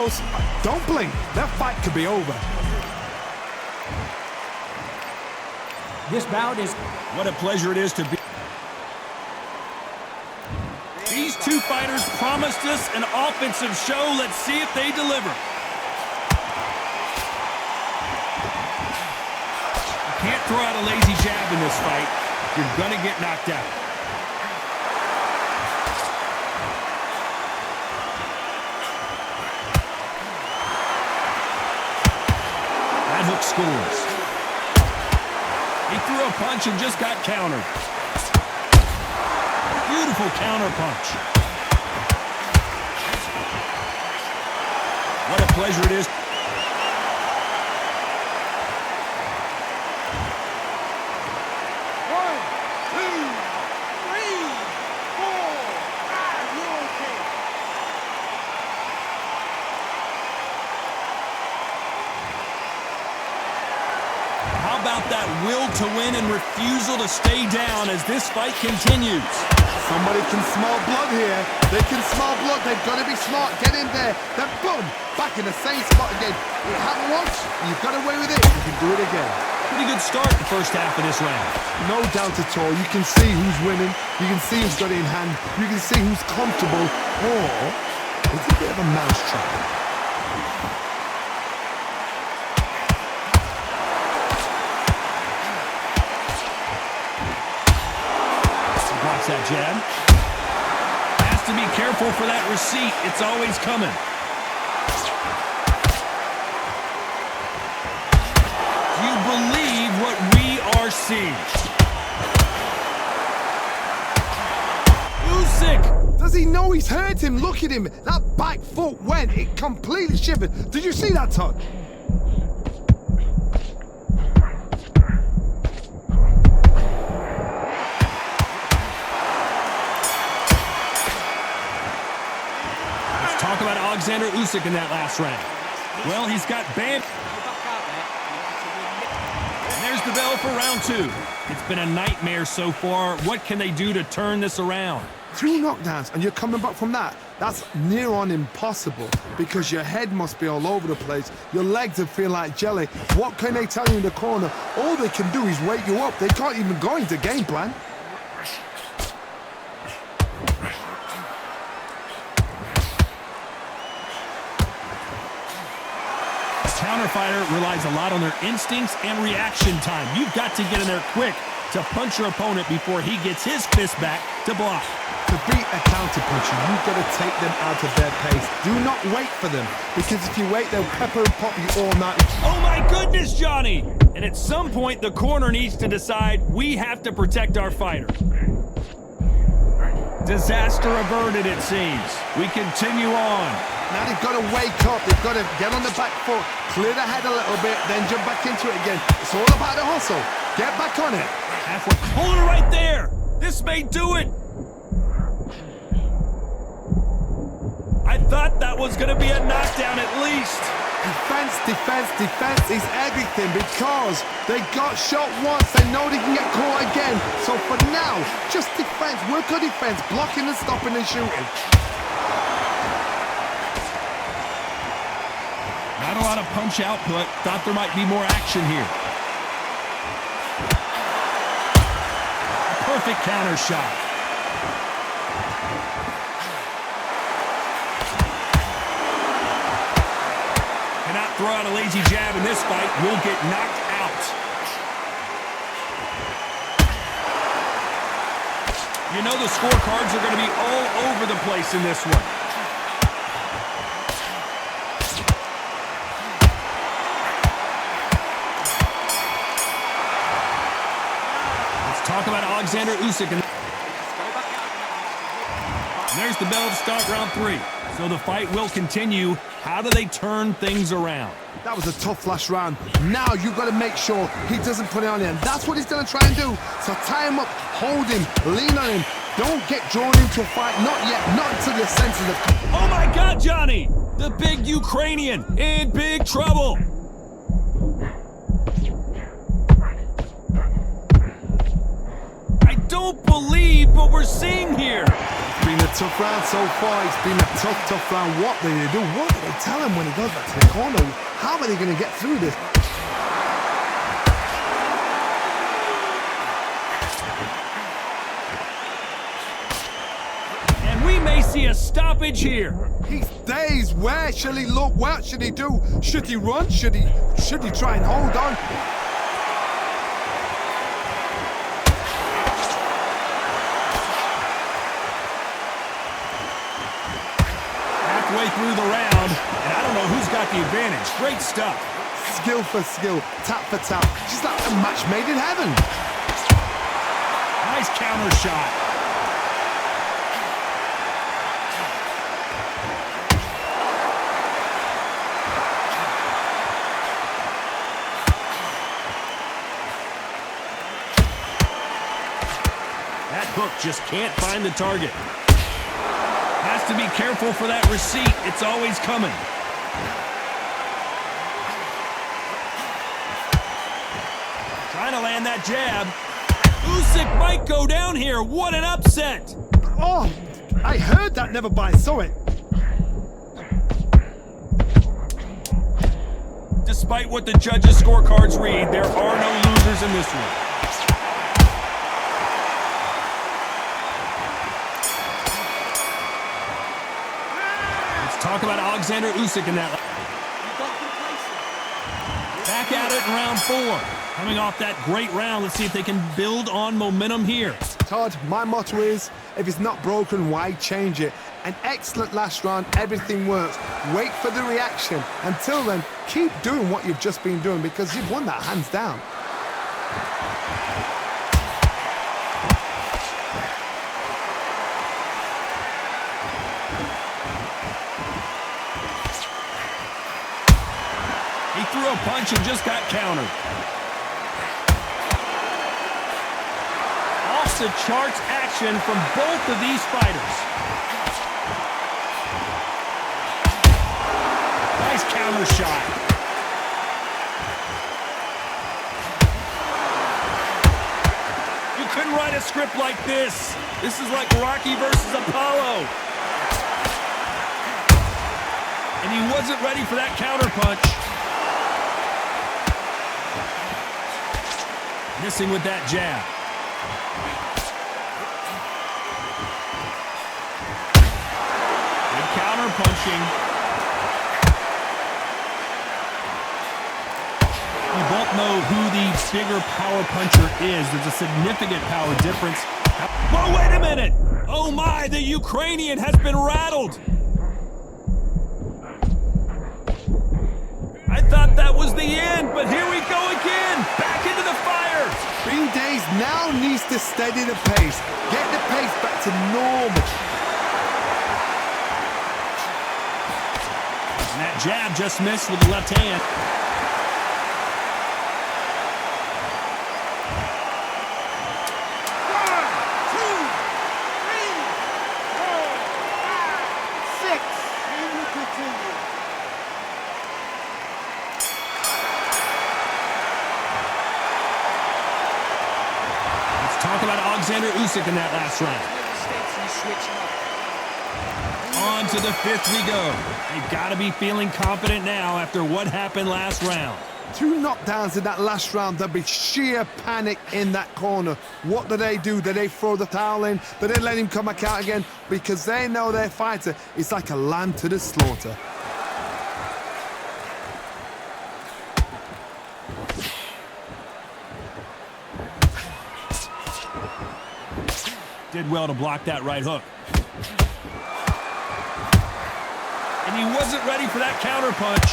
Don't blink. That fight could be over. This bout is... What a pleasure it is to be. These two fighters promised us an offensive show. Let's see if they deliver. You can't throw out a lazy jab in this fight. You're going to get knocked out. That hook scores. He threw a punch and just got countered. Beautiful counter punch. What a pleasure it is. How about that will to win and refusal to stay down as this fight continues? Somebody can smell blood here. They can smell blood. They've got to be smart. Get in there. Then boom, back in the same spot again. It happened once. You've got away with it. You can do it again. Pretty good start the first half of this round. No doubt at all. You can see who's winning. You can see who's got it in hand. You can see who's comfortable. Or it's a bit of a mousetrap. That jab. Has to be careful for that receipt. It's always coming. Do you believe what we are seeing? Usyk! Does he know he's hurt him? Look at him. That back foot went. It completely shivered. Did you see that touch? Talk about Oleksandr Usyk in that last round. Well, he's got banned. And there's the bell for round two. It's been a nightmare so far. What can they do to turn this around? 2 knockdowns and you're coming back from that. That's near on impossible because your head must be all over the place. Your legs will feel like jelly. What can they tell you in the corner? All they can do is wake you up. They can't even go into game plan. Counter fighter relies a lot on their instincts and reaction time. You've got to get in there quick to punch your opponent before he gets his fist back to block. To beat a counter puncher, you've got to take them out of their pace. Do not wait for them, because if you wait, they'll pepper and pop you all night. Oh my goodness, Johnny! And at some point, the corner needs to decide we have to protect our fighter. Disaster averted, it seems. We continue on. Now they've got to wake up. They've got to get on the back foot, clear the head a little bit, then jump back into it again. It's all about the hustle. Get back on it. Halfway. Hold it right there. This may do it. I thought that was going to be a knockdown at least. Defense, defense, defense is everything because they got shot once. They know they can get caught again. So for now, just defense. Work on defense, blocking and stopping and shooting. Not a lot of punch output. Thought there might be more action here. A perfect counter shot. Cannot throw out a lazy jab in this fight. Will get knocked out. You know the scorecards are going to be all over the place in this one. Talk about Oleksandr Usyk. And there's the bell to start round 3. So the fight will continue. How do they turn things around? That was a tough last round. Now you've got to make sure he doesn't put it on him. That's what he's going to try and do. So tie him up, hold him, lean on him. Don't get drawn into a fight. Not yet. Not until your senses have... Oh my God, Johnny! The big Ukrainian in big trouble. Don't believe what we're seeing here. been a tough round so far. It's been a tough round. What do they do? What do they tell him when he goes back to the corner? How are they going to get through this? And we may see a stoppage here. He's dazed. Where shall he look? What should he do? Should he run? Should he try and hold on? Halfway through the round, and I don't know who's got the advantage. Great stuff. Skill for skill, tap for tap. Just like a match made in heaven. Nice counter shot. That hook just can't find the target. Has to be careful for that receipt. It's always coming. Trying to land that jab. Usyk might go down here. What an upset. Oh, I heard that, never by saw it. Despite what the judges' scorecards read, there are no losers in this one. Talk about Oleksandr Usyk in that. Back at it in round 4. Coming off that great round, let's see if they can build on momentum here. Todd, my motto is, if it's not broken, why change it? An excellent last round, everything works. Wait for the reaction. Until then, keep doing what you've just been doing because you've won that hands down. He threw a punch and just got countered. Off the charts action from both of these fighters. Nice counter shot. You couldn't write a script like this. This is like Rocky versus Apollo. And he wasn't ready for that counter punch. Missing with that jab. Good counter punching. We both know who the bigger power puncher is. There's a significant power difference. Whoa, wait a minute! Oh my, the Ukrainian has been rattled. I thought that was the end, but here we go again. Back into the fire. Being dazed now needs to steady the pace. Get the pace back to normal. And that jab just missed with the left hand. Talk about Oleksandr Usyk in that last round. On to the 5th we go. They've got to be feeling confident now after what happened last round. 2 knockdowns in that last round. There'll be sheer panic in that corner. What do? Do they throw the towel in? Do they let him come back out again? Because they know their fighter is like a lamb to the slaughter. Did well to block that right hook. And he wasn't ready for that counter punch.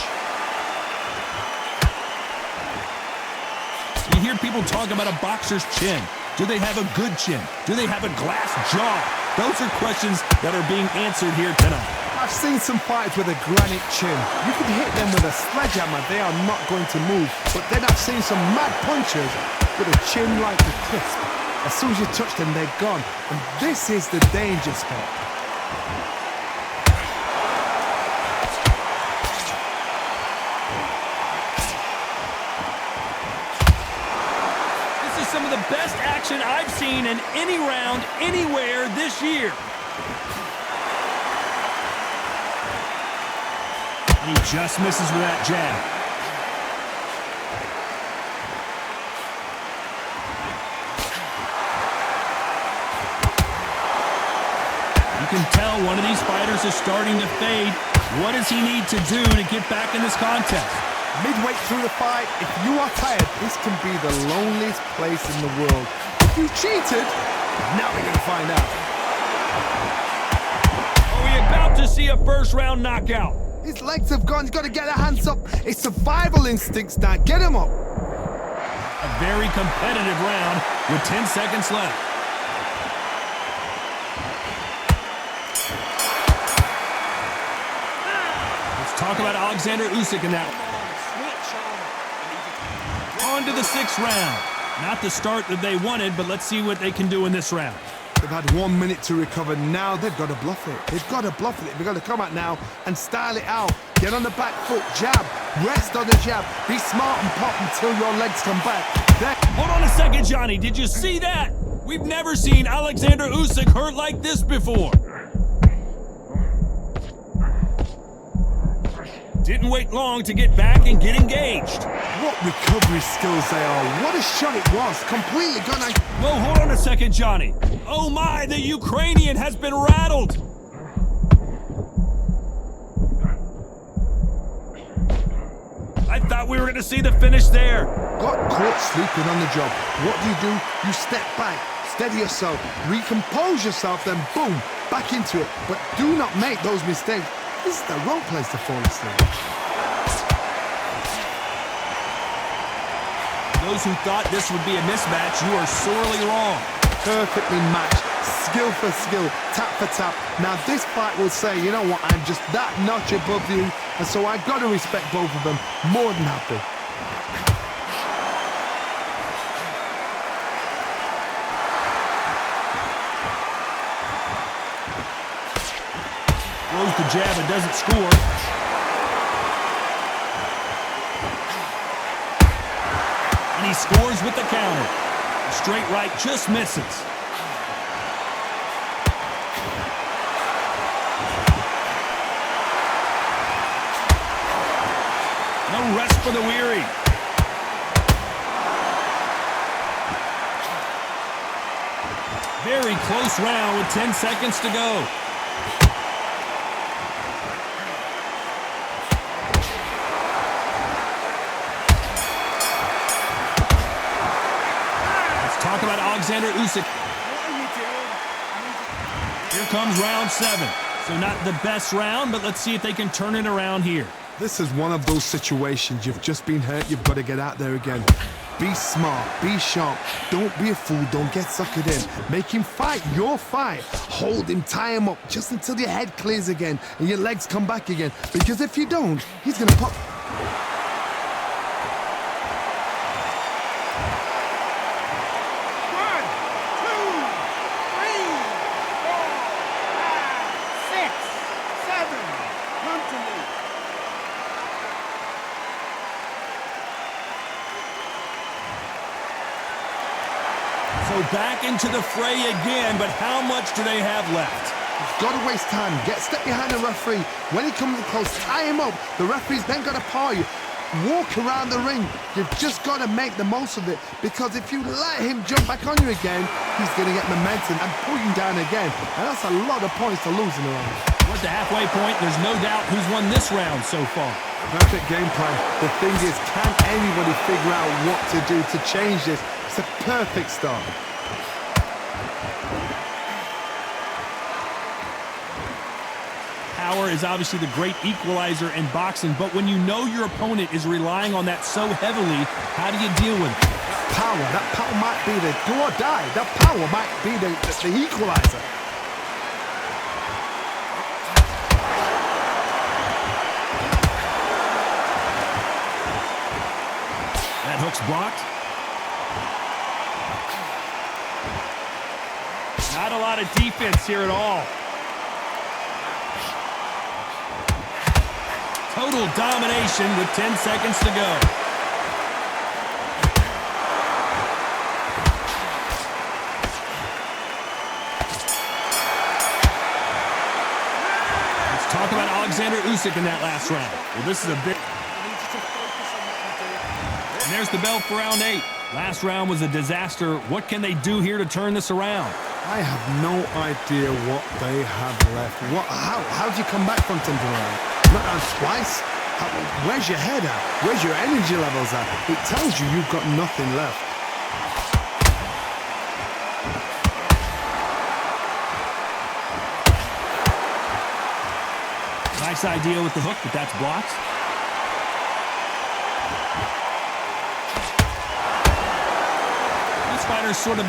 You hear people talk about a boxer's chin. Do they have a good chin? Do they have a glass jaw? Those are questions that are being answered here tonight. I've seen some fights with a granite chin. You could hit them with a sledgehammer, they are not going to move. But then I've seen some mad punchers with a chin like a crisp. As soon as you touch them, they're gone. And this is the danger spot. This is some of the best action I've seen in any round, anywhere this year. He just misses with that jab. You can tell one of these fighters is starting to fade. What does he need to do to get back in this contest? Midway through the fight, if you are tired, this can be the loneliest place in the world. If you cheated, now we're going to find out. Are we about to see a first-round knockout? His legs have gone. He's got to get the hands up. It's survival instincts now. Get him up. A very competitive round with 10 seconds left. Let's talk about Oleksandr Usyk in that. On to the 6th round. Not the start that they wanted, but let's see what they can do in this round. They've had 1 minute to recover. Now they've got to bluff it. They've got to bluff it. They've got to come out now and style it out. Get on the back foot, jab, rest on the jab. Be smart and pop until your legs come back. Hold on a second, Johnny. Did you see that? We've never seen Oleksandr Usyk hurt like this before. Didn't wait long to get back and get engaged. What recovery skills they are. What a shot it was. Completely gone. Whoa, hold on a second, Johnny. Oh my, the Ukrainian has been rattled. I thought we were going to see the finish there. Got caught sleeping on the job. What do? You step back, steady yourself, recompose yourself, then boom, back into it. But do not make those mistakes. This is the wrong place to fall asleep. Those who thought this would be a mismatch, you are sorely wrong. Perfectly matched, skill for skill, tap for tap. Now this fight will say, you know what, I'm just that notch above you, and so I've got to respect both of them. More than happy. Throws the jab and doesn't score. And he scores with the counter. The straight right just misses. No rest for the weary. Very close round with 10 seconds to go. Talk about Oleksandr Usyk. Here comes round 7. So not the best round, but let's see if they can turn it around here. This is one of those situations. You've just been hurt. You've got to get out there again. Be smart. Be sharp. Don't be a fool. Don't get suckered in. Make him fight your fight. Hold him. Tie him up just until your head clears again and your legs come back again. Because if you don't, he's going to pop. So back into the fray again, but how much do they have left? You've got to waste time. Step behind the referee. When he comes close, tie him up. The referee's then got to paw you. Walk around the ring. You've just got to make the most of it, because if you let him jump back on you again, he's going to get momentum and pull you down again. And that's a lot of points to lose in a round. We're at the halfway point. There's no doubt who's won this round so far. Perfect game plan. The thing is, can anybody figure out what to do to change this? It's a perfect start. Power is obviously the great equalizer in boxing, but when you know your opponent is relying on that so heavily, how do you deal with it? That power might be the do or die. That power might be the equalizer. That hook's blocked. Not a lot of defense here at all. Total domination with 10 seconds to go. Let's talk about Oleksandr Usyk in that last round. Well, this is a big... And there's the bell for round 8. Last round was a disaster. What can they do here to turn this around? I have no idea what they have left. How do you come back from something like that? Not down twice? Where's your head at? Where's your energy levels at? It tells you you've got nothing left. Nice idea with the hook, but that's blocked. This fighter's sort of...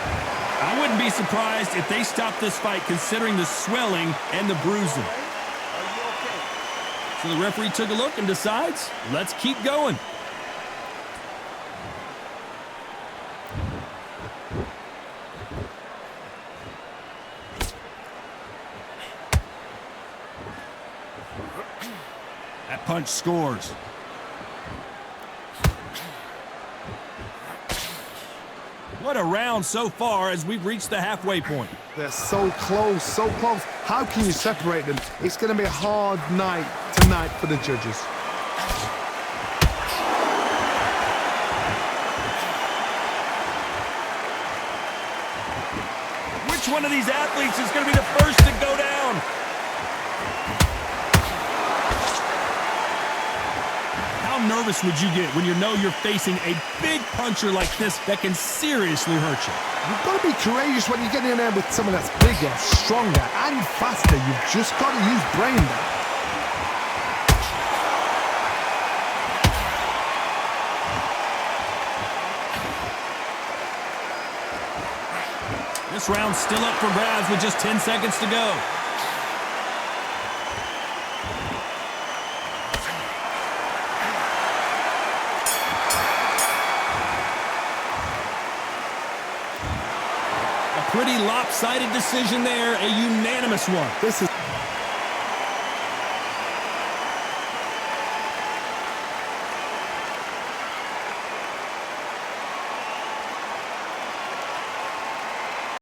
I wouldn't be surprised if they stopped this fight considering the swelling and the bruising. So the referee took a look and decides, let's keep going. That punch scores. What a round so far as we've reached the halfway point. They're so close, so close. How can you separate them? It's going to be a hard night tonight for the judges. Which one of these athletes is going to be the first to go down? How nervous would you get when you know you're facing a big puncher like this that can seriously hurt you? You've got to be courageous when you get in there with someone that's bigger, stronger, and faster. You've just got to use brain there. This round's still up for grabs with just 10 seconds to go. Pretty lopsided decision there, a unanimous one. This is